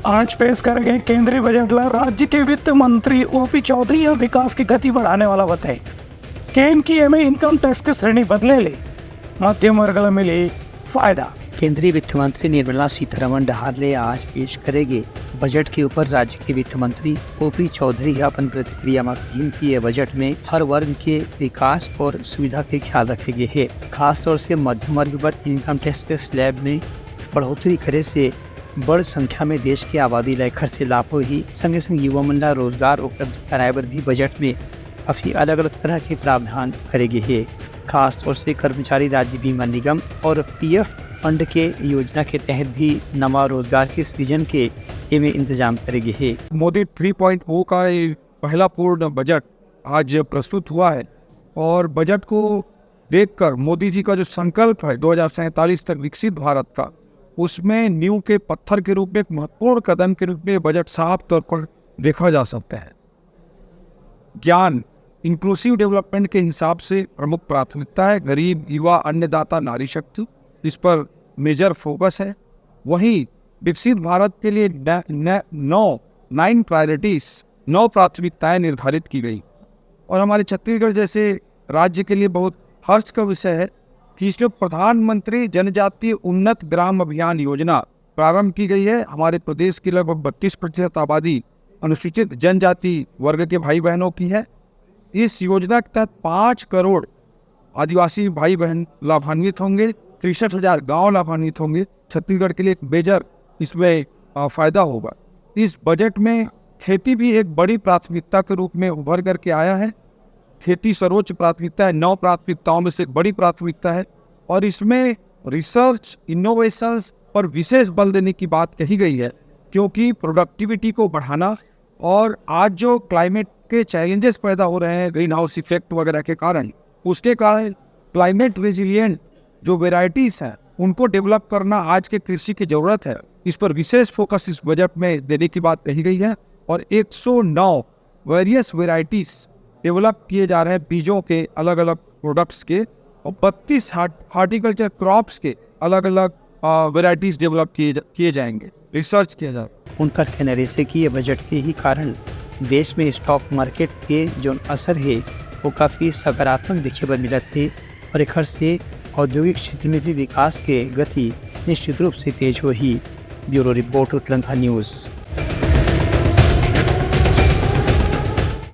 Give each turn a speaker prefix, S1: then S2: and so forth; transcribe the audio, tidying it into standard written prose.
S1: आज पेश करेंगे केंद्रीय बजट ला राज्य के वित्त मंत्री ओपी चौधरी और विकास की गति बढ़ाने वाला बताए केंद्र में इनकम टैक्स की श्रेणी बदले ले मध्यम वर्ग मिली फायदा।
S2: केंद्रीय वित्त मंत्री निर्मला सीतारमण डहाले आज पेश करेंगे बजट के ऊपर राज्य के वित्त मंत्री ओपी चौधरी अपन प्रतिक्रिया में कही कि यह बजट में हर वर्ग के विकास और सुविधा के ख्याल रखे गए है। खास तौर से मध्यम वर्ग पर इनकम टैक्स के स्लैब में बढ़ोतरी करे से बड़ संख्या में देश के आबादी लेखर से लाभ हो ही संगे संग युवा मंडल रोजगार उपलब्ध कराए पर भी बजट में काफी अलग अलग तरह के प्रावधान करे गए है। खास तौर से कर्मचारी राज्य बीमा निगम और पीएफ फंड के योजना के तहत भी नवा रोजगार के सृजन के में इंतजाम करेगी है।
S3: मोदी 3.0 का पहला पूर्ण बजट आज प्रस्तुत हुआ है और बजट को देखकर मोदी जी का जो संकल्प है 2047 तक विकसित भारत का, उसमें नींव के पत्थर के रूप में एक महत्वपूर्ण कदम के रूप में बजट साफ तौर पर देखा जा सकता है। ज्ञान इंक्लूसिव डेवलपमेंट के हिसाब से प्रमुख प्राथमिकता है। गरीब, युवा, अन्नदाता, नारी शक्ति, इस पर मेजर फोकस है। वहीं विकसित भारत के लिए 9 प्रायोरिटीज 9 प्राथमिकताएं निर्धारित की गई और हमारे छत्तीसगढ़ जैसे राज्य के लिए बहुत हर्ष का विषय है कि इसमें प्रधानमंत्री जनजातीय उन्नत ग्राम अभियान योजना प्रारंभ की गई है। हमारे प्रदेश की लगभग 32% आबादी अनुसूचित जनजाति वर्ग के भाई बहनों की है। इस योजना के तहत 5 करोड़ आदिवासी भाई बहन लाभान्वित होंगे, 63,000 गाँव लाभान्वित होंगे। छत्तीसगढ़ के लिए एक मेजर इसमें फायदा होगा। इस बजट में खेती भी एक बड़ी प्राथमिकता के रूप में उभर करके आया है। खेती सर्वोच्च प्राथमिकता है, 9 प्राथमिकताओं में से एक बड़ी प्राथमिकता है और इसमें रिसर्च इनोवेशंस पर विशेष बल देने की बात कही गई है, क्योंकि प्रोडक्टिविटी को बढ़ाना और आज जो क्लाइमेट के चैलेंजेस पैदा हो रहे हैं ग्रीन हाउस इफेक्ट वगैरह के कारण, उसके कारण क्लाइमेट रेजिलिएंट जो वेराइटीज़ हैं उनको डेवलप करना आज के कृषि की ज़रूरत है। इस पर विशेष फोकस इस बजट में देने की बात कही गई है और 109 वेरियस वेराइटीज़ डेवलप किए जा रहे हैं बीजों के अलग अलग प्रोडक्ट्स के, और 32 हार्टिकल्चर क्रॉप्स के अलग अलग वेराइटीज़ डेवलप किए जाएंगे, रिसर्च किया जाएगा।
S2: उनका कहना से कि ये बजट के ही कारण देश में स्टॉक मार्केट के जो असर है वो काफ़ी सकारात्मक देखे पर मिलत है और एक से औद्योगिक क्षेत्र में भी विकास के गति निश्चित रूप से तेज हो ही। Bureau report Uttarakhand news.